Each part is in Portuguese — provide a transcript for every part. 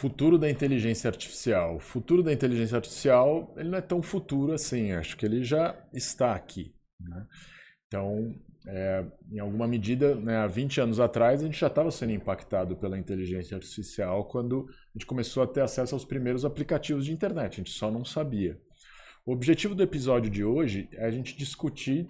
futuro da inteligência artificial. O futuro da inteligência artificial, ele não é tão futuro assim, acho que ele já está aqui, né? Então, em alguma medida, né, há 20 anos atrás, a gente já estava sendo impactado pela inteligência artificial quando a gente começou a ter acesso aos primeiros aplicativos de internet, a gente só não sabia. O objetivo do episódio de hoje é a gente discutir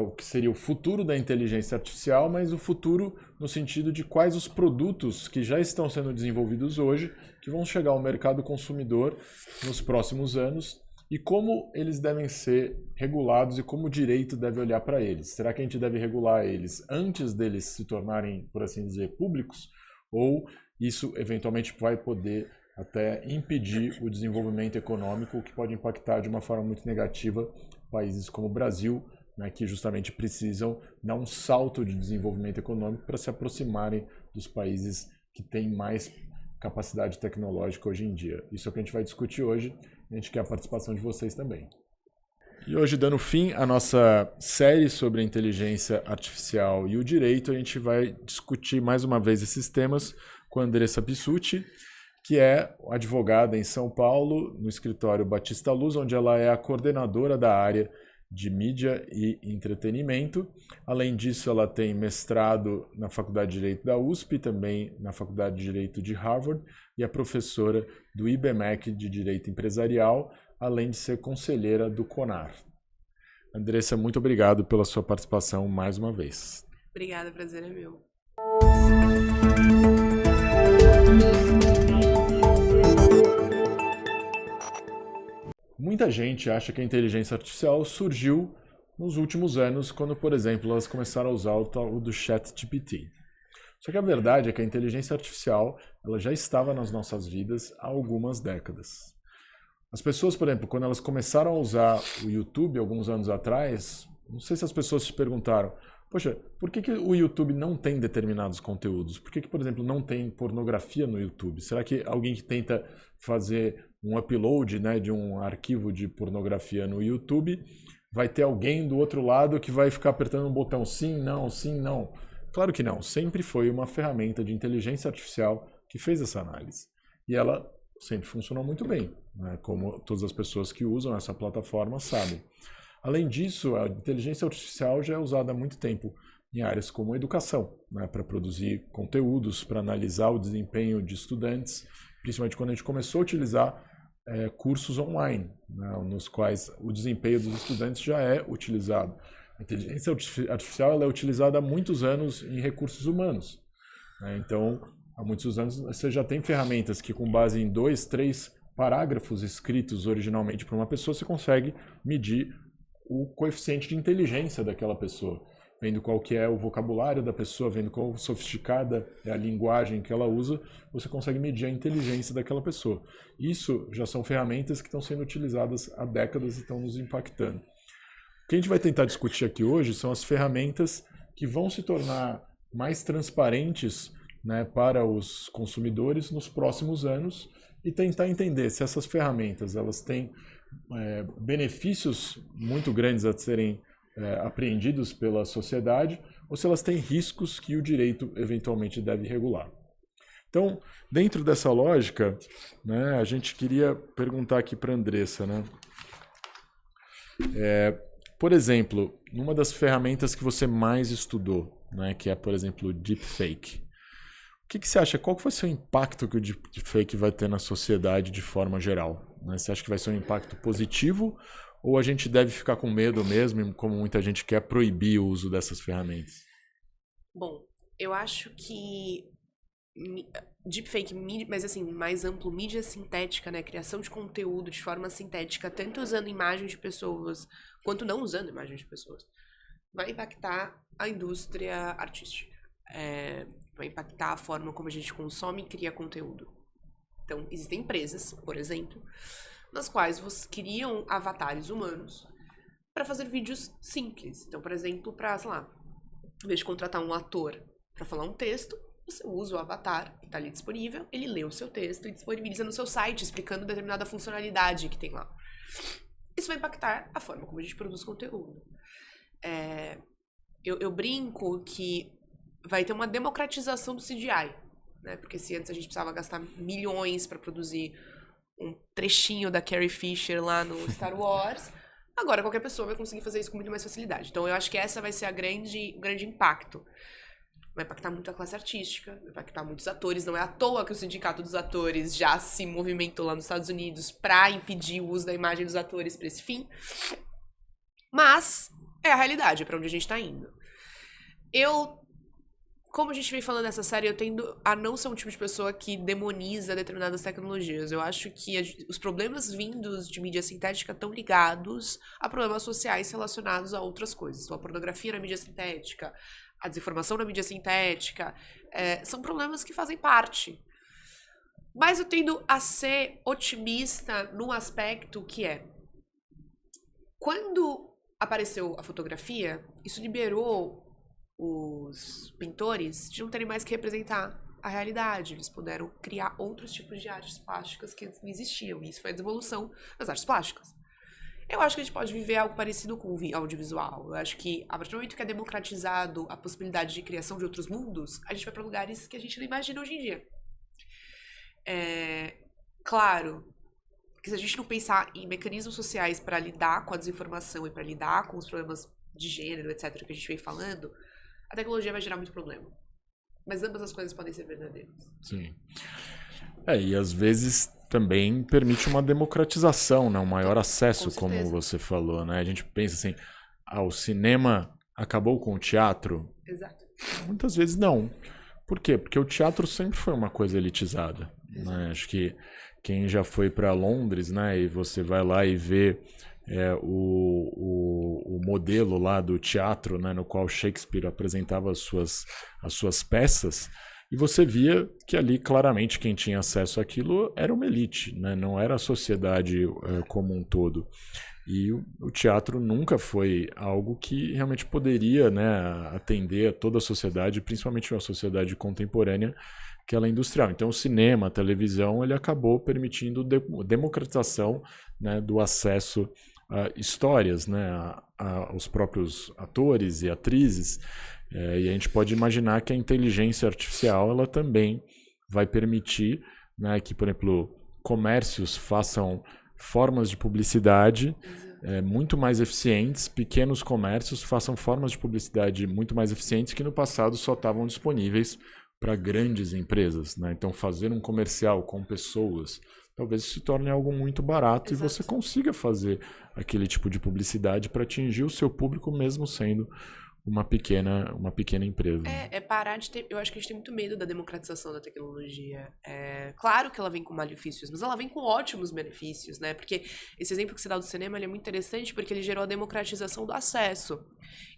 o que seria o futuro da inteligência artificial, mas o futuro no sentido de quais os produtos que já estão sendo desenvolvidos hoje, que vão chegar ao mercado consumidor nos próximos anos, e como eles devem ser regulados e como o direito deve olhar para eles. Será que a gente deve regular eles antes deles se tornarem, por assim dizer, públicos? Ou isso eventualmente vai poder até impedir o desenvolvimento econômico, o que pode impactar de uma forma muito negativa países como o Brasil, né, que justamente precisam dar um salto de desenvolvimento econômico para se aproximarem dos países que têm mais capacidade tecnológica hoje em dia. Isso é o que a gente vai discutir hoje e a gente quer a participação de vocês também. E hoje, dando fim à nossa série sobre a inteligência artificial e o direito, a gente vai discutir mais uma vez esses temas com a Andressa Pissutti, que é advogada em São Paulo, no escritório Batista Luz, onde ela é a coordenadora da área de mídia e entretenimento. Além disso, ela tem mestrado na Faculdade de Direito da USP, também na Faculdade de Direito de Harvard, e é professora do IBMEC de Direito Empresarial, além de ser conselheira do CONAR. Andressa, muito obrigado pela sua participação mais uma vez. Obrigada, prazer é meu. Muita gente acha que a inteligência artificial surgiu nos últimos anos, quando, por exemplo, elas começaram a usar o tal do ChatGPT. Só que a verdade é que a inteligência artificial ela já estava nas nossas vidas há algumas décadas. As pessoas, por exemplo, quando elas começaram a usar o YouTube alguns anos atrás, não sei se as pessoas se perguntaram, poxa, por que o YouTube não tem determinados conteúdos? Por que, por exemplo, não tem pornografia no YouTube? Será que alguém que tenta fazer um upload, né, de um arquivo de pornografia no YouTube vai ter alguém do outro lado que vai ficar apertando um botão sim, não, sim, não? Claro que não. Sempre foi uma ferramenta de inteligência artificial que fez essa análise. E ela sempre funcionou muito bem, né, como todas as pessoas que usam essa plataforma sabem. Além disso, a inteligência artificial já é usada há muito tempo em áreas como educação, né, para produzir conteúdos, para analisar o desempenho de estudantes, principalmente quando a gente começou a utilizar cursos online, né, nos quais o desempenho dos estudantes já é utilizado. A inteligência artificial ela é utilizada há muitos anos em recursos humanos, né, então, há muitos anos você já tem ferramentas que, com base em 2, 3 parágrafos escritos originalmente por uma pessoa, você consegue medir o coeficiente de inteligência daquela pessoa, vendo qual que é o vocabulário da pessoa, vendo qual sofisticada é a linguagem que ela usa, você consegue medir a inteligência daquela pessoa. Isso já são ferramentas que estão sendo utilizadas há décadas e estão nos impactando. O que a gente vai tentar discutir aqui hoje são as ferramentas que vão se tornar mais transparentes, né, para os consumidores nos próximos anos e tentar entender se essas ferramentas elas têm benefícios muito grandes a serem apreendidos pela sociedade ou se elas têm riscos que o direito eventualmente deve regular. Então, dentro dessa lógica, né, a gente queria perguntar aqui para a Andressa, né, por exemplo, uma das ferramentas que você mais estudou, né, que é, por exemplo, o deepfake. O que você acha? Qual que vai ser o impacto que o deepfake vai ter na sociedade de forma geral? Né? Você acha que vai ser um impacto positivo ou a gente deve ficar com medo mesmo, como muita gente quer proibir o uso dessas ferramentas? Bom, eu acho que deepfake, mas assim, mais amplo, mídia sintética, né, criação de conteúdo de forma sintética, tanto usando imagens de pessoas quanto não usando imagens de pessoas, vai impactar a indústria artística. Vai impactar a forma como a gente consome e cria conteúdo. Então, existem empresas, por exemplo, nas quais criam avatares humanos para fazer vídeos simples. Então, por exemplo, para, sei lá, em vez de contratar um ator para falar um texto, você usa o avatar que está ali disponível, ele lê o seu texto e disponibiliza no seu site, explicando determinada funcionalidade que tem lá. Isso vai impactar a forma como a gente produz conteúdo. Eu brinco que vai ter uma democratização do CGI. né? Porque se antes a gente precisava gastar milhões para produzir um trechinho da Carrie Fisher lá no Star Wars, agora qualquer pessoa vai conseguir fazer isso com muito mais facilidade. Então eu acho que essa vai ser o grande impacto. Vai impactar muito a classe artística, vai impactar muitos atores. Não é à toa que o Sindicato dos Atores já se movimentou lá nos Estados Unidos para impedir o uso da imagem dos atores para esse fim. Mas é a realidade, é para onde a gente tá indo. Como a gente vem falando nessa série, eu tendo a não ser um tipo de pessoa que demoniza determinadas tecnologias. Eu acho que os problemas vindos de mídia sintética estão ligados a problemas sociais relacionados a outras coisas. Então, a pornografia na mídia sintética, a desinformação na mídia sintética, são problemas que fazem parte. Mas eu tendo a ser otimista num aspecto que é... Quando apareceu a fotografia, isso liberou os pintores de não terem mais que representar a realidade. Eles puderam criar outros tipos de artes plásticas que antes não existiam. E isso foi a devolução das artes plásticas. Eu acho que a gente pode viver algo parecido com o audiovisual. Eu acho que, a partir do momento que é democratizado a possibilidade de criação de outros mundos, a gente vai para lugares que a gente não imagina hoje em dia. Claro que se a gente não pensar em mecanismos sociais para lidar com a desinformação e para lidar com os problemas de gênero, etc., que a gente vem falando, a tecnologia vai gerar muito problema. Mas ambas as coisas podem ser verdadeiras. Sim. E às vezes também permite uma democratização, né? Um maior acesso, como você falou, né? A gente pensa assim, o cinema acabou com o teatro? Exato. Muitas vezes não. Por quê? Porque o teatro sempre foi uma coisa elitizada, né? Acho que quem já foi para Londres, né? E você vai lá e vê o modelo lá do teatro, né, no qual Shakespeare apresentava as suas peças, e você via que ali claramente quem tinha acesso àquilo era uma elite, né, não era a sociedade como um todo. E o teatro nunca foi algo que realmente poderia, né, atender a toda a sociedade, principalmente uma sociedade contemporânea, que ela é industrial. Então o cinema, a televisão, ele acabou permitindo democratização, né, do acesso histórias, né, aos próprios atores e atrizes, e a gente pode imaginar que a inteligência artificial ela também vai permitir, né, que, por exemplo, comércios façam formas de publicidade muito mais eficientes, pequenos comércios façam formas de publicidade muito mais eficientes que no passado só estavam disponíveis para grandes empresas, né? Então fazer um comercial com pessoas talvez se torne algo muito barato. Exato. E você consiga fazer aquele tipo de publicidade para atingir o seu público, mesmo sendo uma pequena empresa. Parar de ter... Eu acho que a gente tem muito medo da democratização da tecnologia. Claro que ela vem com malefícios, mas ela vem com ótimos benefícios, né? Porque esse exemplo que você dá do cinema, ele é muito interessante porque ele gerou a democratização do acesso.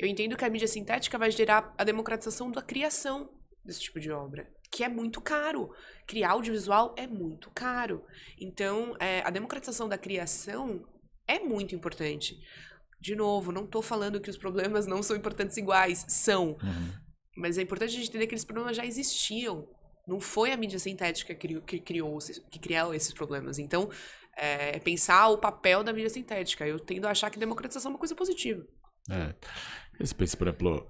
Eu entendo que a mídia sintética vai gerar a democratização da criação desse tipo de obra, que é muito caro. Criar audiovisual é muito caro. Então, a democratização da criação é muito importante. De novo, não estou falando que os problemas não são importantes iguais. São. Mas é importante a gente entender que esses problemas já existiam. Não foi a mídia sintética que criou esses problemas. Então, pensar o papel da mídia sintética. Eu tendo a achar que democratização é uma coisa positiva. Esse pensa, por exemplo,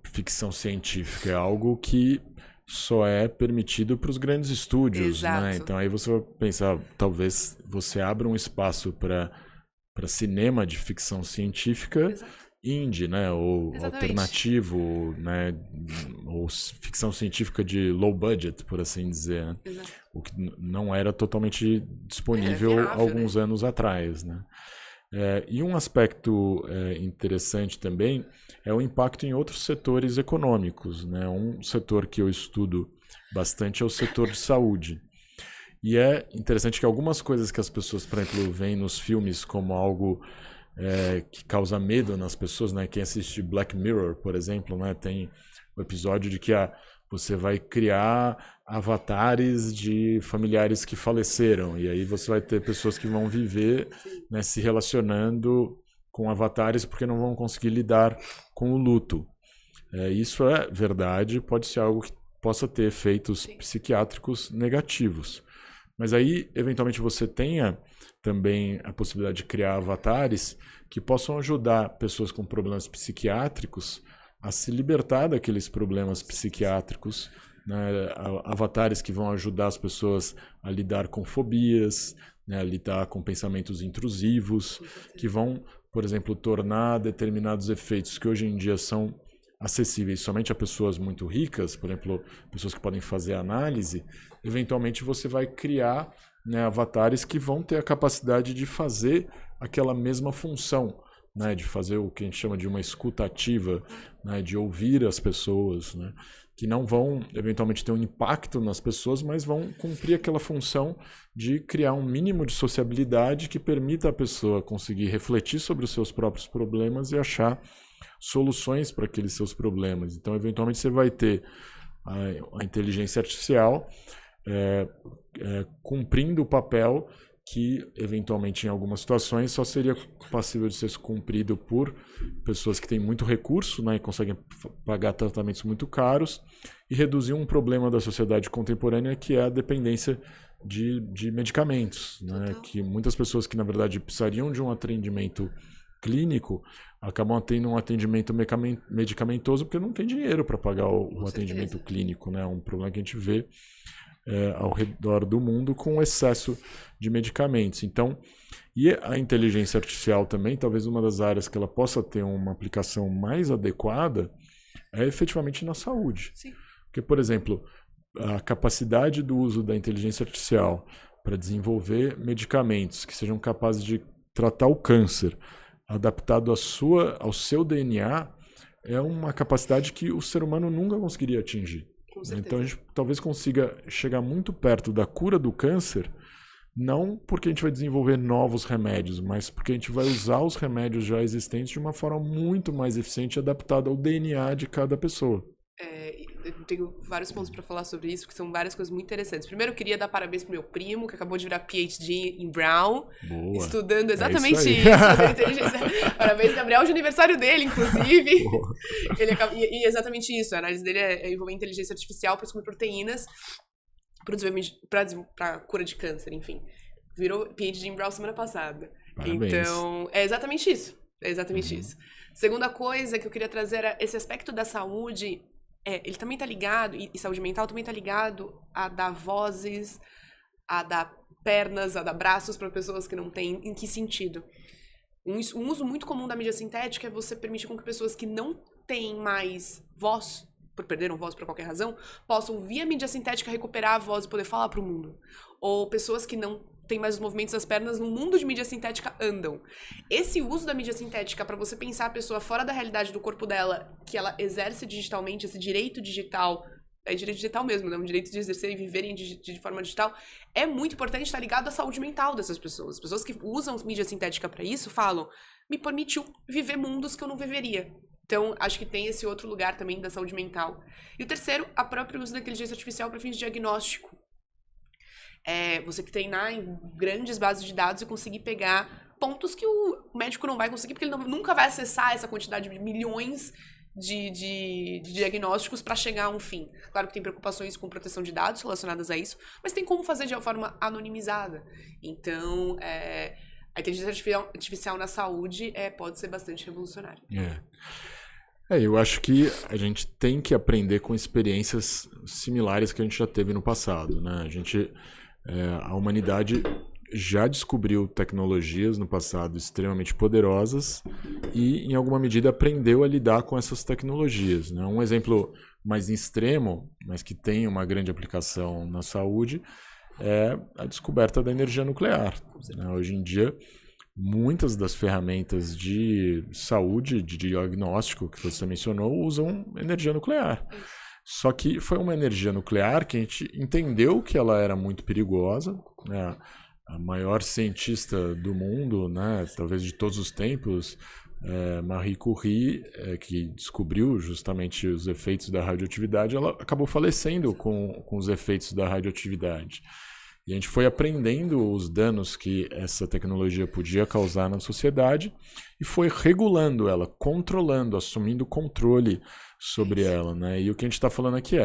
ficção científica é algo que só é permitido para os grandes estúdios, né? Então aí você vai pensar, talvez você abra um espaço para cinema de ficção científica. Exato. Indie, né? Ou exatamente. Alternativo, né? Ou ficção científica de low budget, por assim dizer, né? O que não era totalmente disponível viável, alguns anos atrás, né? E um aspecto interessante também é o impacto em outros setores econômicos, né? Um setor que eu estudo bastante é o setor de saúde. E é interessante que algumas coisas que as pessoas, por exemplo, veem nos filmes como algo que causa medo nas pessoas, né? Quem assiste Black Mirror, por exemplo, né? Tem o episódio de que você vai criar avatares de familiares que faleceram. E aí você vai ter pessoas que vão viver, né, se relacionando com avatares porque não vão conseguir lidar com o luto. Isso é verdade, pode ser algo que possa ter efeitos psiquiátricos negativos. Mas aí, eventualmente, você tenha também a possibilidade de criar avatares que possam ajudar pessoas com problemas psiquiátricos a se libertar daqueles problemas psiquiátricos né, avatares que vão ajudar as pessoas a lidar com fobias, né, a lidar com pensamentos intrusivos, que vão, por exemplo, tornar determinados efeitos que hoje em dia são acessíveis somente a pessoas muito ricas, por exemplo, pessoas que podem fazer análise, eventualmente você vai criar, né, avatares que vão ter a capacidade de fazer aquela mesma função, né, de fazer o que a gente chama de uma escuta ativa, né, de ouvir as pessoas, né, que não vão eventualmente ter um impacto nas pessoas, mas vão cumprir aquela função de criar um mínimo de sociabilidade que permita a pessoa conseguir refletir sobre os seus próprios problemas e achar soluções para aqueles seus problemas. Então, eventualmente, você vai ter a inteligência artificial cumprindo o papel que, eventualmente, em algumas situações, só seria passível de ser cumprido por pessoas que têm muito recurso, né, e conseguem pagar tratamentos muito caros, e reduzir um problema da sociedade contemporânea, que é a dependência de medicamentos, né, que muitas pessoas que, na verdade, precisariam de um atendimento clínico acabam tendo um atendimento medicamentoso porque não tem dinheiro para pagar o atendimento clínico, né? É um problema que a gente vê ao redor do mundo com o excesso de medicamentos. Então, e a inteligência artificial também, talvez uma das áreas que ela possa ter uma aplicação mais adequada é efetivamente na saúde. Sim. Porque, por exemplo, a capacidade do uso da inteligência artificial para desenvolver medicamentos que sejam capazes de tratar o câncer adaptado ao seu DNA é uma capacidade que o ser humano nunca conseguiria atingir. Então a gente talvez consiga chegar muito perto da cura do câncer, não porque a gente vai desenvolver novos remédios, mas porque a gente vai usar os remédios já existentes de uma forma muito mais eficiente e adaptada ao DNA de cada pessoa. Eu tenho vários pontos para falar sobre isso, que são várias coisas muito interessantes. Primeiro, eu queria dar parabéns pro meu primo, que acabou de virar PhD em Brown. Boa. Estudando exatamente isso. Parabéns, Gabriel, de aniversário dele, inclusive. E exatamente isso. A análise dele é envolver inteligência artificial para descobrir proteínas para cura de câncer, enfim. Virou PhD em Brown semana passada. Parabéns. Então, é exatamente isso. É exatamente isso. Segunda coisa que eu queria trazer era esse aspecto da saúde. Ele também tá ligado, e saúde mental também tá ligado a dar vozes, a dar pernas, a dar braços para pessoas que não têm. Em que sentido? Um uso muito comum da mídia sintética é você permitir com que pessoas que não têm mais voz, perderam voz por qualquer razão, possam, via mídia sintética, recuperar a voz e poder falar pro mundo. Ou pessoas que não tem mais os movimentos das pernas no mundo de mídia sintética andam. Esse uso da mídia sintética para você pensar a pessoa fora da realidade do corpo dela, que ela exerce digitalmente, esse direito digital, é direito digital mesmo, né? Um direito de exercer e viverem de forma digital, é muito importante estar ligado à saúde mental dessas pessoas. As pessoas que usam mídia sintética para isso falam, me permitiu viver mundos que eu não viveria. Então, acho que tem esse outro lugar também da saúde mental. E o terceiro, a própria uso da inteligência artificial para fins de diagnóstico. Você que treinar em grandes bases de dados e conseguir pegar pontos que o médico não vai conseguir, porque ele nunca vai acessar essa quantidade de milhões de diagnósticos para chegar a um fim. Claro que tem preocupações com proteção de dados relacionadas a isso, mas tem como fazer de uma forma anonimizada. Então, a inteligência artificial na saúde pode ser bastante revolucionária. Eu acho que a gente tem que aprender com experiências similares que a gente já teve no passado, né? A humanidade já descobriu tecnologias no passado extremamente poderosas e, em alguma medida, aprendeu a lidar com essas tecnologias, né? Um exemplo mais extremo, mas que tem uma grande aplicação na saúde, é a descoberta da energia nuclear, né? Hoje em dia, muitas das ferramentas de saúde, de diagnóstico que você mencionou, usam energia nuclear. Só que foi uma energia nuclear que a gente entendeu que ela era muito perigosa, né? A maior cientista do mundo, né? Talvez de todos os tempos, Marie Curie, que descobriu justamente os efeitos da radioatividade, ela acabou falecendo com os efeitos da radioatividade. E a gente foi aprendendo os danos que essa tecnologia podia causar na sociedade e foi regulando ela, controlando, assumindo controle sobre ela, né? E o que a gente está falando aqui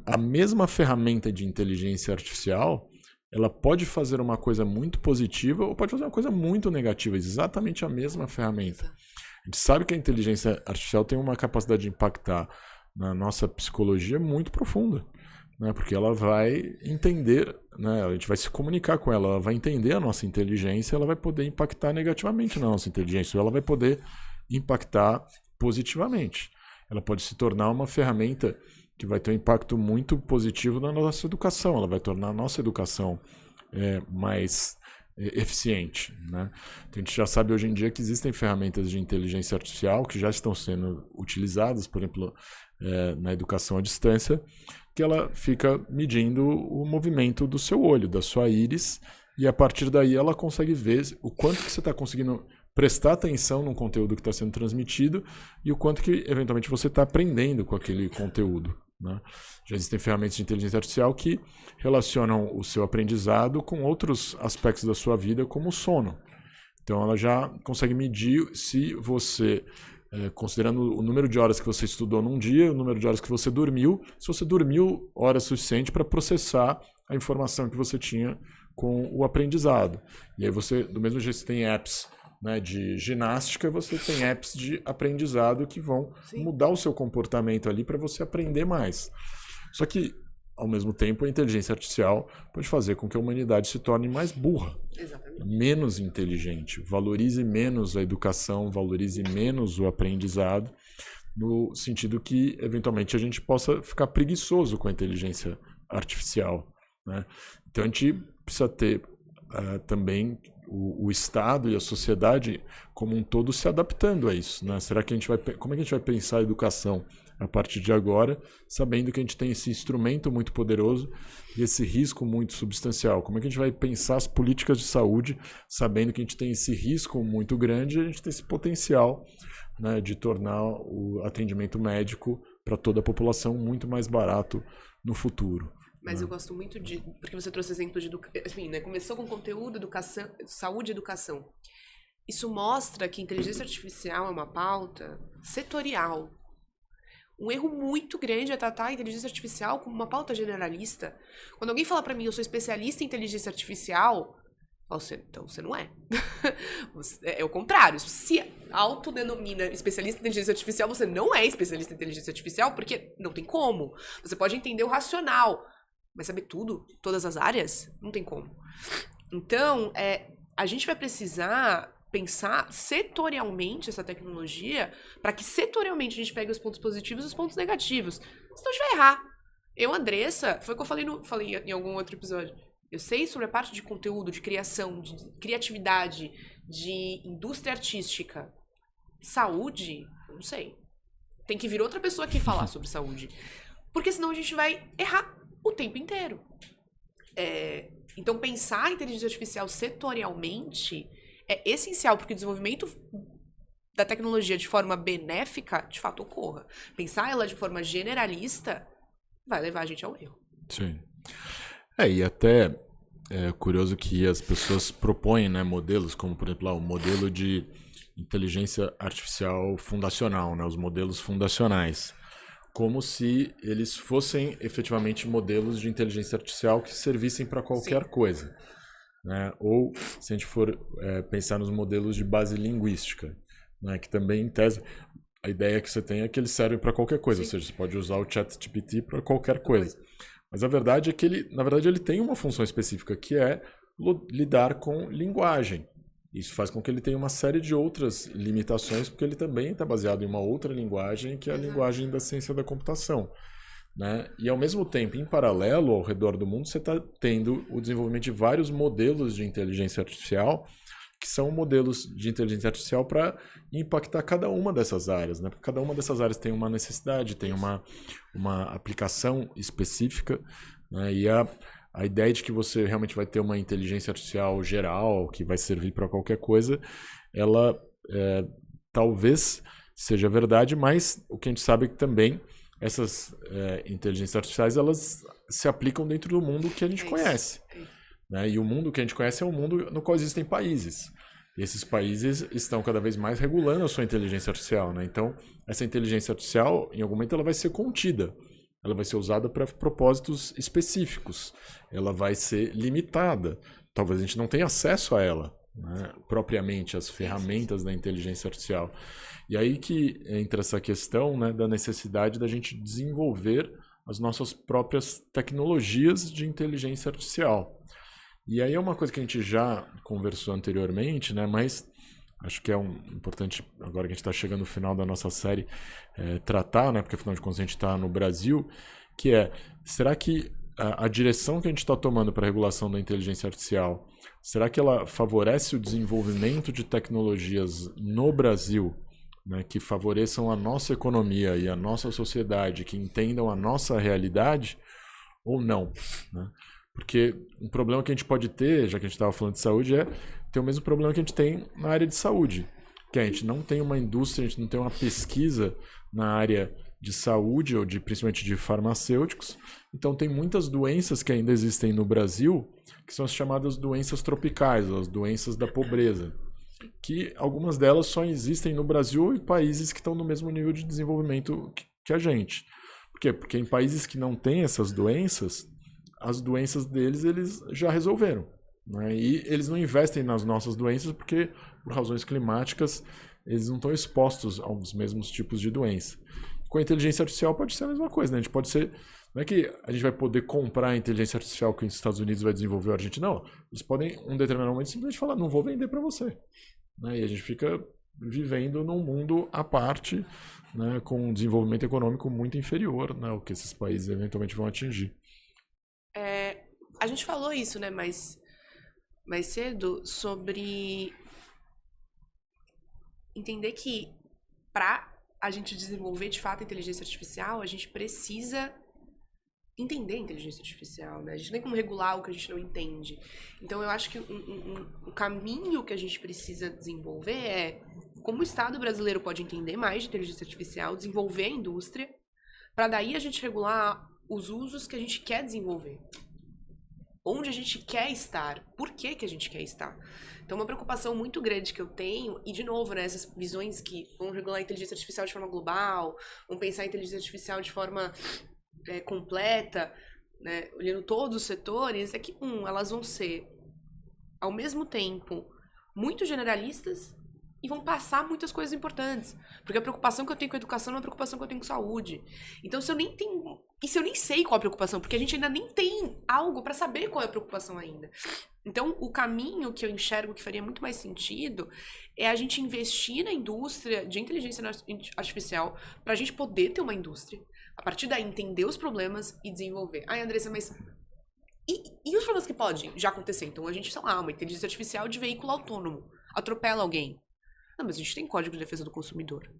a mesma ferramenta de inteligência artificial, ela pode fazer uma coisa muito positiva ou pode fazer uma coisa muito negativa, exatamente a mesma ferramenta. A gente sabe que a inteligência artificial tem uma capacidade de impactar na nossa psicologia muito profunda, né? Porque ela vai entender, né? A gente vai se comunicar com ela, ela vai entender a nossa inteligência, ela vai poder impactar negativamente na nossa inteligência, ou ela vai poder impactar positivamente. Ela pode se tornar uma ferramenta que vai ter um impacto muito positivo na nossa educação, ela vai tornar a nossa educação mais eficiente, né? Então, a gente já sabe hoje em dia que existem ferramentas de inteligência artificial que já estão sendo utilizadas, por exemplo, na educação à distância, que ela fica medindo o movimento do seu olho, da sua íris, e a partir daí ela consegue ver o quanto que você está conseguindo prestar atenção no conteúdo que está sendo transmitido e o quanto que eventualmente você está aprendendo com aquele conteúdo, né? Já existem ferramentas de inteligência artificial que relacionam o seu aprendizado com outros aspectos da sua vida, como o sono. Então ela já consegue medir se você, considerando o número de horas que você estudou num dia, o número de horas que você dormiu, se você dormiu horas suficiente para processar a informação que você tinha com o aprendizado. E aí você, do mesmo jeito que você tem apps, né, de ginástica, você tem apps de aprendizado que vão mudar o seu comportamento ali para você aprender mais. Só que, ao mesmo tempo, a inteligência artificial pode fazer com que a humanidade se torne mais burra, menos inteligente, valorize menos a educação, valorize menos o aprendizado, no sentido que, eventualmente, a gente possa ficar preguiçoso com a inteligência artificial, né? Então, a gente precisa ter também o Estado e a sociedade como um todo se adaptando a isso, né? Será que como é que a gente vai pensar a educação a partir de agora, sabendo que a gente tem esse instrumento muito poderoso e esse risco muito substancial? Como é que a gente vai pensar as políticas de saúde, sabendo que a gente tem esse risco muito grande e a gente tem esse potencial, né, de tornar o atendimento médico para toda a população muito mais barato no futuro? Mas eu gosto muito porque você trouxe exemplo de enfim, né? Começou com conteúdo, educação, saúde e educação. Isso mostra que inteligência artificial é uma pauta setorial. Um erro muito grande é tratar a inteligência artificial como uma pauta generalista. Quando alguém fala pra mim, eu sou especialista em inteligência artificial, então você não é. É o contrário. Se autodenomina especialista em inteligência artificial, você não é especialista em inteligência artificial, porque não tem como. Você pode entender o racional, mas saber tudo, todas as áreas, não tem como. Então, a gente vai precisar pensar setorialmente essa tecnologia para que setorialmente a gente pegue os pontos positivos e os pontos negativos. Senão a gente vai errar. Eu, Andressa, foi o que eu falei em algum outro episódio. Eu sei sobre a parte de conteúdo, de criação, de criatividade, de indústria artística. Saúde, eu não sei. Tem que vir outra pessoa aqui falar sobre saúde. Porque senão a gente vai errar o tempo inteiro. Então, pensar a inteligência artificial setorialmente é essencial, porque o desenvolvimento da tecnologia de forma benéfica, de fato, ocorra. Pensar ela de forma generalista vai levar a gente ao erro. Sim. E até é curioso que as pessoas propõem, né, modelos, como, por exemplo, o modelo de inteligência artificial fundacional, né, os modelos fundacionais, como se eles fossem efetivamente modelos de inteligência artificial que servissem para qualquer coisa, né? Ou, se a gente for pensar nos modelos de base linguística, né, que também, em tese, a ideia que você tem é que eles servem para qualquer coisa, ou seja, você pode usar o ChatGPT para qualquer coisa. Mas a verdade é que ele tem uma função específica, que é lidar com linguagem. Isso faz com que ele tenha uma série de outras limitações, porque ele também está baseado em uma outra linguagem, que é a linguagem da ciência da computação, né? E, ao mesmo tempo, em paralelo, ao redor do mundo, você está tendo o desenvolvimento de vários modelos de inteligência artificial, que são modelos de inteligência artificial para impactar cada uma dessas áreas, né? Porque cada uma dessas áreas tem uma necessidade, tem uma aplicação específica, né? E a ideia de que você realmente vai ter uma inteligência artificial geral, que vai servir para qualquer coisa, ela talvez seja verdade, mas o que a gente sabe é que também essas inteligências artificiais, elas se aplicam dentro do mundo que a gente conhece, né? E o mundo que a gente conhece é um mundo no qual existem países. E esses países estão cada vez mais regulando a sua inteligência artificial, né? Então, essa inteligência artificial, em algum momento, ela vai ser contida. Ela vai ser usada para propósitos específicos. Ela vai ser limitada. Talvez a gente não tenha acesso a ela, né, propriamente as ferramentas da inteligência artificial. E aí que entra essa questão, né, da necessidade da gente desenvolver as nossas próprias tecnologias de inteligência artificial. E aí é uma coisa que a gente já conversou anteriormente, né, mas acho que é importante, agora que a gente está chegando no final da nossa série, tratar, né, porque afinal de contas a gente está no Brasil, que será que a direção que a gente está tomando para a regulação da inteligência artificial, será que ela favorece o desenvolvimento de tecnologias no Brasil, né, que favoreçam a nossa economia e a nossa sociedade, que entendam a nossa realidade, ou não? Né? Porque um problema que a gente pode ter, já que a gente estava falando de saúde, ter o mesmo problema que a gente tem na área de saúde, que a gente não tem uma indústria, a gente não tem uma pesquisa na área de saúde, ou principalmente de farmacêuticos. Então tem muitas doenças que ainda existem no Brasil, que são as chamadas doenças tropicais, as doenças da pobreza, que algumas delas só existem no Brasil e países que estão no mesmo nível de desenvolvimento que a gente. Por quê? Porque em países que não têm essas doenças, as doenças deles eles já resolveram. Né? E eles não investem nas nossas doenças porque, por razões climáticas, eles não estão expostos aos mesmos tipos de doença. Com a inteligência artificial pode ser a mesma coisa, né? A gente pode ser... Não é que a gente vai poder comprar a inteligência artificial que os Estados Unidos vai desenvolver ou a Argentina, não. Eles podem, em um determinado momento, simplesmente falar, não vou vender para você. Né? E a gente fica vivendo num mundo à parte, né? Com um desenvolvimento econômico muito inferior, né? Ao que esses países eventualmente vão atingir. A gente falou isso, né, mais cedo, sobre entender que para a gente desenvolver de fato a inteligência artificial, a gente precisa entender a inteligência artificial, né? A gente não tem como regular o que a gente não entende. Então eu acho que o caminho que a gente precisa desenvolver é como o Estado brasileiro pode entender mais de inteligência artificial, desenvolver a indústria, para daí a gente regular os usos que a gente quer desenvolver. Onde a gente quer estar, por que a gente quer estar. Então, uma preocupação muito grande que eu tenho, e de novo, né, essas visões que vão regular a inteligência artificial de forma global, vão pensar a inteligência artificial de forma completa, né, olhando todos os setores, é que, elas vão ser, ao mesmo tempo, muito generalistas e vão passar muitas coisas importantes. Porque a preocupação que eu tenho com a educação não é uma preocupação que eu tenho com saúde. Então, se eu nem sei qual é a preocupação, porque a gente ainda nem tem algo para saber qual é a preocupação ainda. Então, o caminho que eu enxergo que faria muito mais sentido é a gente investir na indústria de inteligência artificial para a gente poder ter uma indústria. A partir daí, entender os problemas e desenvolver. Ai, Andressa, mas... E os problemas que podem já acontecer? Então, a gente, sei lá, uma inteligência artificial de veículo autônomo atropela alguém. Não, mas a gente tem Código de Defesa do Consumidor.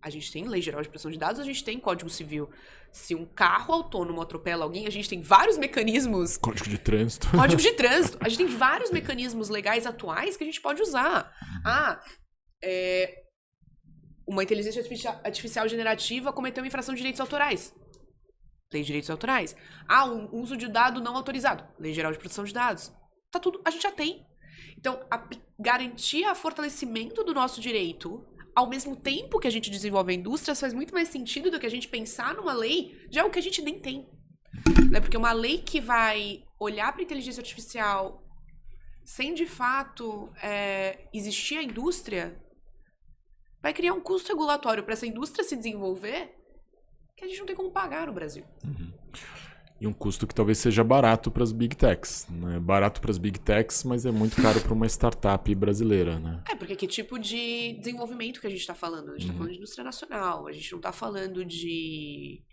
A gente tem Lei Geral de Proteção de Dados, a gente tem Código Civil. Se um carro autônomo atropela alguém, a gente tem vários mecanismos... Código de Trânsito. Código de Trânsito. A gente tem vários mecanismos legais atuais que a gente pode usar. Uma inteligência artificial generativa cometeu uma infração de direitos autorais. Lei de Direitos Autorais. Um uso de dado não autorizado. Lei Geral de Proteção de Dados. Tá tudo... A gente já tem. Então, garantir o fortalecimento do nosso direito, ao mesmo tempo que a gente desenvolve a indústria, faz muito mais sentido do que a gente pensar numa lei de algo que a gente nem tem. Né? Porque uma lei que vai olhar para a inteligência artificial sem, de fato, existir a indústria, vai criar um custo regulatório para essa indústria se desenvolver que a gente não tem como pagar no Brasil. Uhum. E um custo que talvez seja barato para as Big Techs. Né? Barato para as Big Techs, mas é muito caro para uma startup brasileira. Né? Porque que tipo de desenvolvimento que a gente está falando? A gente está falando de indústria nacional, a gente não está falando de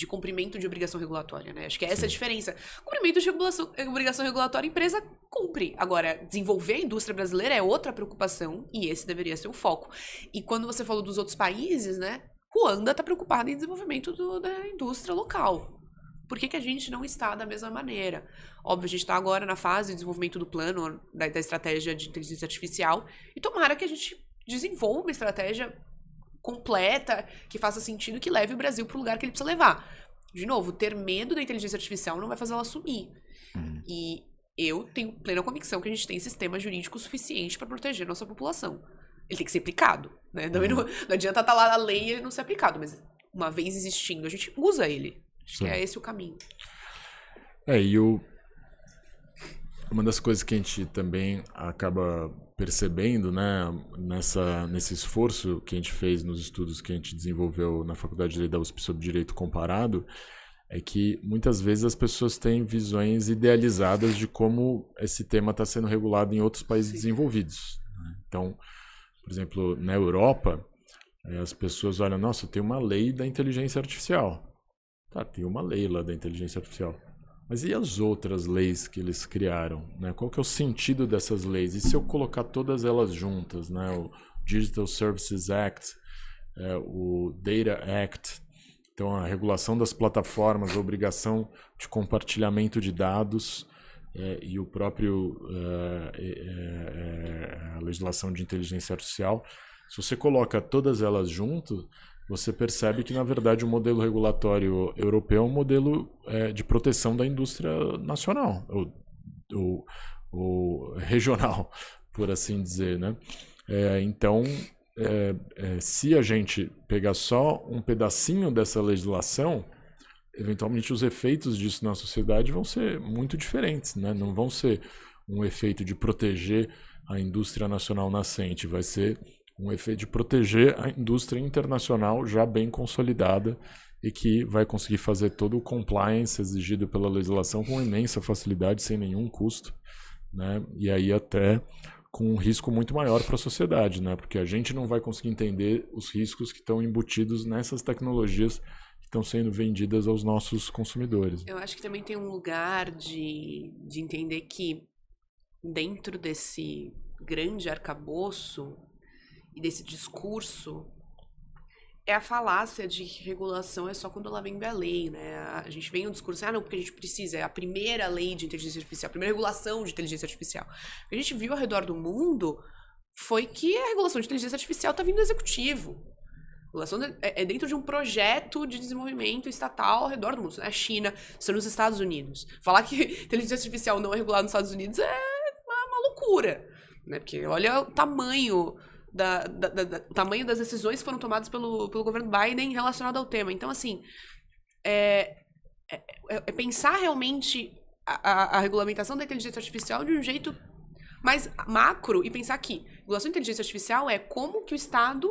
cumprimento de obrigação regulatória, né? Acho que essa é a diferença. Cumprimento de obrigação regulatória, a empresa cumpre. Agora, desenvolver a indústria brasileira é outra preocupação e esse deveria ser o foco. E quando você falou dos outros países, né? Ruanda está preocupada em desenvolvimento da indústria local. Por que a gente não está da mesma maneira? Óbvio, a gente está agora na fase de desenvolvimento do plano, da estratégia de inteligência artificial, e tomara que a gente desenvolva uma estratégia completa, que faça sentido, que leve o Brasil para o lugar que ele precisa levar. De novo, ter medo da inteligência artificial não vai fazer ela sumir. E eu tenho plena convicção que a gente tem sistema jurídico suficiente para proteger a nossa população. Ele tem que ser aplicado, né? Não adianta estar lá a lei e ele não ser aplicado, mas uma vez existindo, a gente usa ele. Acho que é esse o caminho. Uma das coisas que a gente também acaba percebendo, né, nesse esforço que a gente fez nos estudos que a gente desenvolveu na Faculdade de Lei da USP sobre Direito Comparado, é que muitas vezes as pessoas têm visões idealizadas de como esse tema está sendo regulado em outros países desenvolvidos. Né? Então, por exemplo, na Europa, as pessoas olham, nossa, tem uma lei da inteligência artificial. Tá, tem uma lei lá da inteligência artificial. Mas e as outras leis que eles criaram? Né? Qual que é o sentido dessas leis? E se eu colocar todas elas juntas? Né? O Digital Services Act, o Data Act, então a regulação das plataformas, a obrigação de compartilhamento de dados e o próprio a legislação de inteligência artificial. Se você coloca todas elas juntas, você percebe que, na verdade, o modelo regulatório europeu é um modelo de proteção da indústria nacional, ou regional, por assim dizer. Né? Então, se a gente pegar só um pedacinho dessa legislação, eventualmente os efeitos disso na sociedade vão ser muito diferentes. Né? Não vão ser um efeito de proteger a indústria nacional nascente, vai ser um efeito de proteger a indústria internacional já bem consolidada e que vai conseguir fazer todo o compliance exigido pela legislação com imensa facilidade, sem nenhum custo, né? E aí até com um risco muito maior para a sociedade, né? Porque a gente não vai conseguir entender os riscos que estão embutidos nessas tecnologias que estão sendo vendidas aos nossos consumidores. Eu acho que também tem um lugar de entender que dentro desse grande arcabouço e desse discurso é a falácia de que regulação é só quando ela vem da lei, né? A gente vem um discurso, não, porque a gente precisa, é a primeira lei de inteligência artificial, a primeira regulação de inteligência artificial. O que a gente viu ao redor do mundo foi que a regulação de inteligência artificial está vindo do executivo. A regulação é dentro de um projeto de desenvolvimento estatal ao redor do mundo. Isso não é a China, isso é nos Estados Unidos. Falar que inteligência artificial não é regulada nos Estados Unidos é uma loucura, né? Porque olha o tamanho o tamanho das decisões que foram tomadas pelo governo Biden relacionado ao tema. Então, assim, pensar realmente a regulamentação da inteligência artificial de um jeito mais macro e pensar que regulação de inteligência artificial é como que o Estado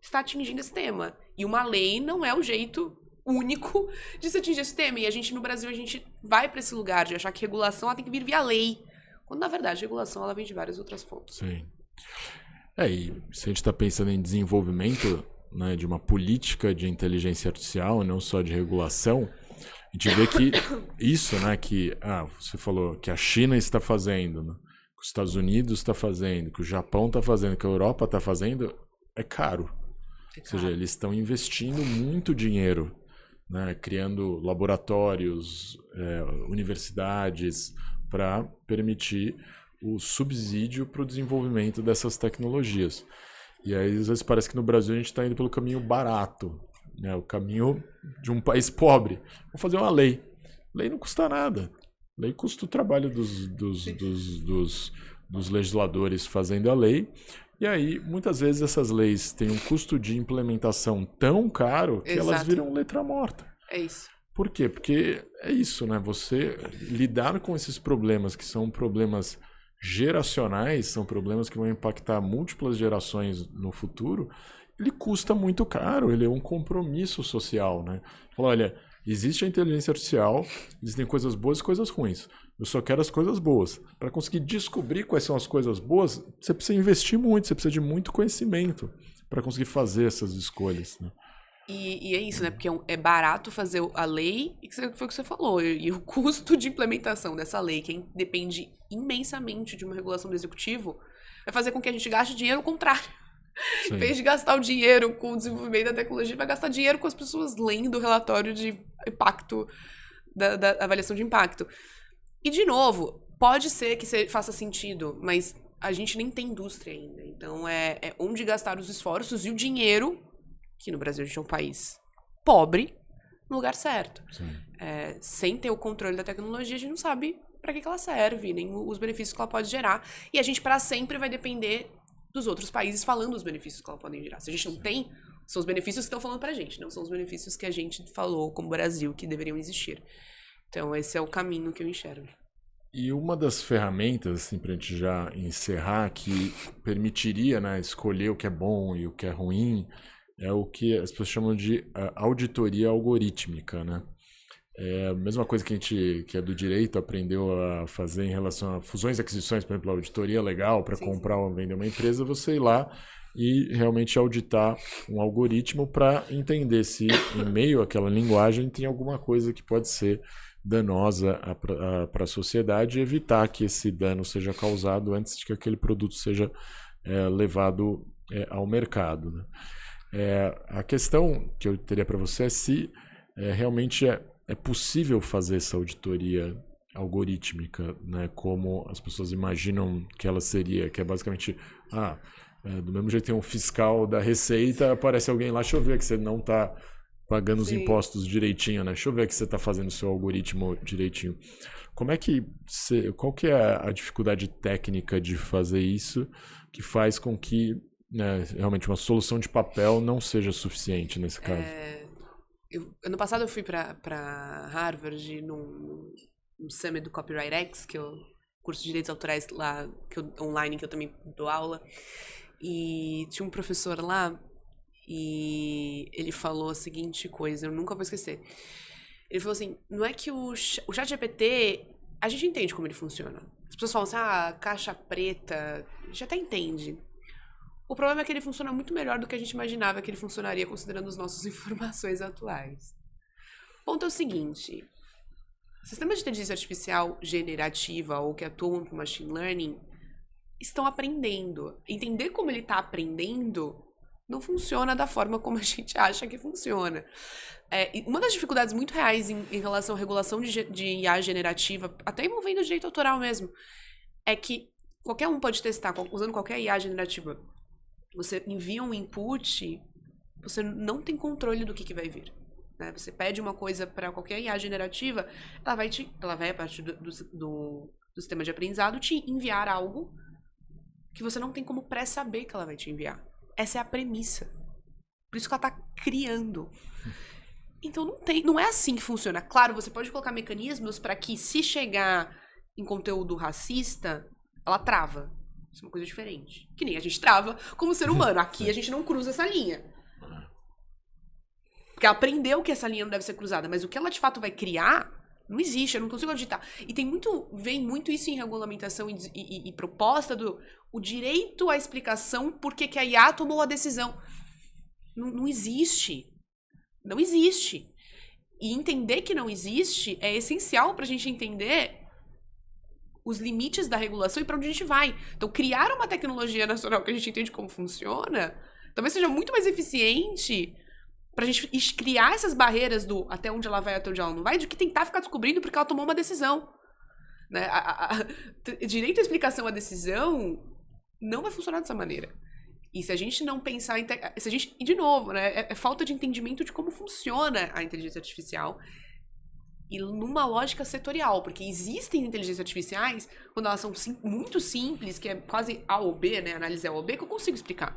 está atingindo esse tema. E uma lei não é o jeito único de se atingir esse tema. E a gente, no Brasil, a gente vai para esse lugar de achar que regulação ela tem que vir via lei. Quando, na verdade, a regulação ela vem de várias outras fontes. Sim. E se a gente está pensando em desenvolvimento, né, de uma política de inteligência artificial, não só de regulação, a gente vê que isso, né, que você falou que a China está fazendo, né, que os Estados Unidos está fazendo, que o Japão está fazendo, que a Europa está fazendo, é caro. Ou seja, eles estão investindo muito dinheiro, né, criando laboratórios, universidades, para permitir o subsídio para o desenvolvimento dessas tecnologias. E aí, às vezes, parece que no Brasil a gente está indo pelo caminho barato, né? O caminho de um país pobre. Vou fazer uma lei. Lei não custa nada. Lei custa o trabalho dos legisladores fazendo a lei. E aí, muitas vezes, essas leis têm um custo de implementação tão caro que elas viram letra morta. É isso. Por quê? Porque é isso, né? Você lidar com esses problemas que são problemas geracionais, são problemas que vão impactar múltiplas gerações no futuro, ele custa muito caro, ele é um compromisso social, né? Fala, olha, existe a inteligência artificial, existem coisas boas e coisas ruins. Eu só quero as coisas boas. Para conseguir descobrir quais são as coisas boas, você precisa investir muito, você precisa de muito conhecimento para conseguir fazer essas escolhas, né? E é isso, né? Porque é barato fazer a lei, e foi o que você falou, e o custo de implementação dessa lei, que depende imensamente de uma regulação do executivo, vai fazer com que a gente gaste dinheiro ao contrário. Sim. Em vez de gastar o dinheiro com o desenvolvimento da tecnologia, vai gastar dinheiro com as pessoas lendo o relatório de impacto, da avaliação de impacto. E, de novo, pode ser que faça sentido, mas a gente nem tem indústria ainda. Então, é onde gastar os esforços e o dinheiro, que no Brasil a gente é um país pobre, no lugar certo. Sem ter o controle da tecnologia, a gente não sabe para que ela serve, nem os benefícios que ela pode gerar. E a gente, para sempre, vai depender dos outros países falando os benefícios que ela pode gerar. Se a gente não tem, são os benefícios que estão falando pra gente, não são os benefícios que a gente falou como Brasil que deveriam existir. Então, esse é o caminho que eu enxergo. E uma das ferramentas, assim, para a gente já encerrar, que permitiria, né, escolher o que é bom e o que é ruim, é o que as pessoas chamam de auditoria algorítmica, né? É a mesma coisa que a gente, que é do direito, aprendeu a fazer em relação a fusões e aquisições, por exemplo, a auditoria legal para comprar ou vender uma empresa, você ir lá e realmente auditar um algoritmo para entender se em meio àquela linguagem tem alguma coisa que pode ser danosa para a sociedade e evitar que esse dano seja causado antes de que aquele produto seja levado ao mercado, né? A questão que eu teria para você é se realmente é possível fazer essa auditoria algorítmica, né, como as pessoas imaginam que ela seria, que é basicamente, do mesmo jeito que tem um fiscal da Receita, aparece alguém lá, deixa eu ver que você não está pagando os impostos direitinho, né? Deixa eu ver que você está fazendo o seu algoritmo direitinho. Qual que é a dificuldade técnica de fazer isso que faz com que, né, realmente uma solução de papel não seja suficiente nesse caso? Ano passado eu fui para Harvard num summit do Copyright X, que é o curso de direitos autorais lá, online, que eu também dou aula. E tinha um professor lá e ele falou a seguinte coisa, eu nunca vou esquecer. Ele falou assim, não é que o ChatGPT, a gente entende como ele funciona. As pessoas falam assim, caixa preta, a gente até entende. O problema é que ele funciona muito melhor do que a gente imaginava que ele funcionaria considerando as nossas informações atuais. O ponto é o seguinte, sistemas de inteligência artificial generativa ou que atuam com machine learning estão aprendendo. Entender como ele está aprendendo não funciona da forma como a gente acha que funciona. Uma das dificuldades muito reais em relação à regulação de IA generativa, até envolvendo o direito autoral mesmo, é que qualquer um pode testar, usando qualquer IA generativa. Você envia um input, você não tem controle do que vai vir. Né? Você pede uma coisa para qualquer IA generativa, ela vai a partir do sistema de aprendizado, te enviar algo que você não tem como pré-saber que ela vai te enviar. Essa é a premissa. Por isso que ela está criando. Então não é assim que funciona. Claro, você pode colocar mecanismos para que, se chegar em conteúdo racista, ela trava. Isso é uma coisa diferente. Que nem a gente trava como ser humano. Aqui a gente não cruza essa linha. Porque ela aprendeu que essa linha não deve ser cruzada. Mas o que ela de fato vai criar, não existe. Eu não consigo auditar. E vem muito isso em regulamentação e proposta o direito à explicação por que a IA tomou a decisão. Não existe. Não existe. E entender que não existe é essencial pra gente entender os limites da regulação e para onde a gente vai. Então, criar uma tecnologia nacional que a gente entende como funciona, talvez seja muito mais eficiente pra gente criar essas barreiras do até onde ela vai, até onde ela não vai, do que tentar ficar descobrindo porque ela tomou uma decisão. Né? Direito à explicação à decisão não vai funcionar dessa maneira. E se a gente não pensar e de novo, né, é falta de entendimento de como funciona a inteligência artificial e numa lógica setorial, porque existem inteligências artificiais, quando elas são muito simples, que é quase A ou B, né, análise A ou B, que eu consigo explicar.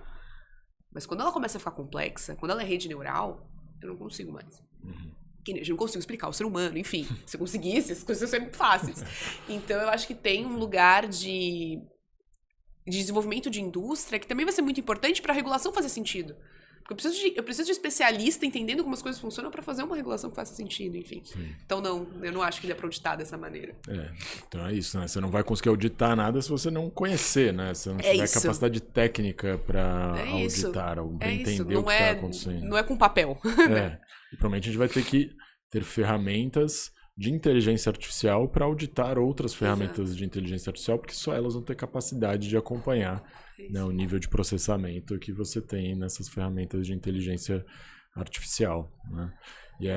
Mas quando ela começa a ficar complexa, quando ela é rede neural, eu não consigo mais. Eu não consigo explicar o ser humano, enfim. Se eu conseguisse, as coisas são muito fáceis. Então, eu acho que tem um lugar de desenvolvimento de indústria que também vai ser muito importante para a regulação fazer sentido. Porque eu preciso de especialista entendendo como as coisas funcionam para fazer uma regulação que faça sentido, enfim. Sim. Então, eu não acho que dá para auditar dessa maneira. Então é isso, né? Você não vai conseguir auditar nada se você não conhecer, né? Se não tiver capacidade técnica para auditar, ou entender o que está acontecendo. Não é com papel. E provavelmente a gente vai ter que ter ferramentas de inteligência artificial para auditar outras ferramentas de inteligência artificial, porque só elas vão ter capacidade de acompanhar, né, o nível de processamento que você tem nessas ferramentas de inteligência artificial, né? E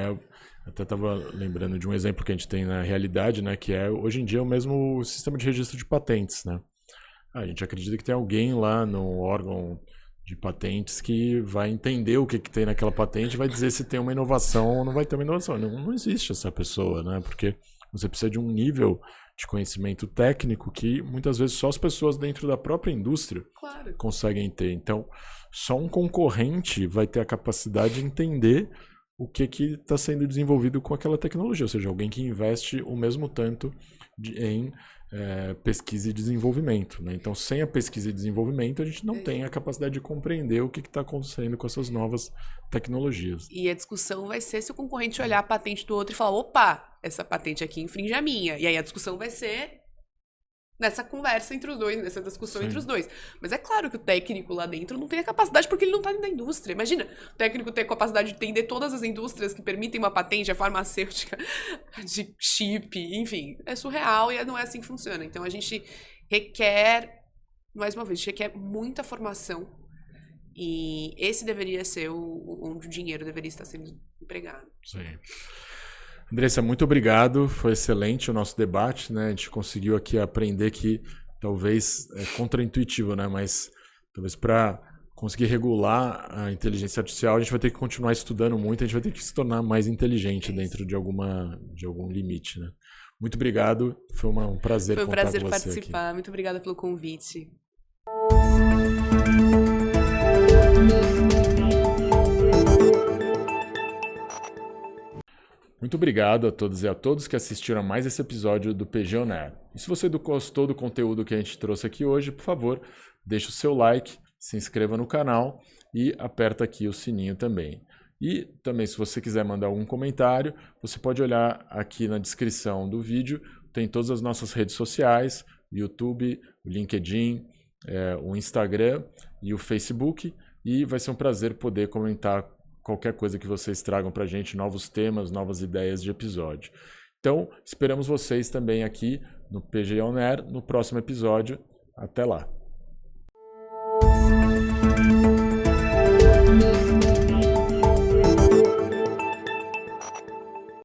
até estava lembrando de um exemplo que a gente tem na realidade, né, que é hoje em dia o mesmo sistema de registro de patentes, né? A gente acredita que tem alguém lá no órgão de patentes que vai entender o que tem naquela patente e vai dizer se tem uma inovação ou não vai ter uma inovação. Não existe essa pessoa, né? Porque você precisa de um nível de conhecimento técnico que muitas vezes só as pessoas dentro da própria indústria conseguem ter. Então, só um concorrente vai ter a capacidade de entender o que está sendo desenvolvido com aquela tecnologia, ou seja, alguém que investe o mesmo tanto em pesquisa e desenvolvimento. Né? Então, sem a pesquisa e desenvolvimento, a gente não tem a capacidade de compreender o que está acontecendo com essas novas tecnologias. E a discussão vai ser se o concorrente olhar a patente do outro e falar, opa, essa patente aqui infringe a minha. E aí a discussão vai ser nessa conversa entre os dois, nessa discussão entre os dois. Mas é claro que o técnico lá dentro não tem a capacidade porque ele não está dentro da indústria. Imagina, o técnico ter a capacidade de entender todas as indústrias que permitem uma patente, a farmacêutica, de chip, enfim. É surreal e não é assim que funciona. Então a gente requer, mais uma vez, requer muita formação e esse deveria ser onde o dinheiro deveria estar sendo empregado. Sim. Andressa, muito obrigado, foi excelente o nosso debate, né? A gente conseguiu aqui aprender que talvez é contraintuitivo, né? Mas talvez para conseguir regular a inteligência artificial, a gente vai ter que continuar estudando muito, a gente vai ter que se tornar mais inteligente dentro de algum limite, né? Muito obrigado, foi um prazer contar com você. Foi um prazer participar, muito obrigada pelo convite. Muito obrigado a todos e a todos que assistiram a mais esse episódio do PG On Air. E se você gostou do conteúdo que a gente trouxe aqui hoje, por favor, deixe o seu like, se inscreva no canal e aperta aqui o sininho também. E também, se você quiser mandar algum comentário, você pode olhar aqui na descrição do vídeo, tem todas as nossas redes sociais, o YouTube, o LinkedIn, o Instagram e o Facebook, e vai ser um prazer poder comentar qualquer coisa que vocês tragam para a gente, novos temas, novas ideias de episódio. Então, esperamos vocês também aqui no PG On Air, no próximo episódio. Até lá!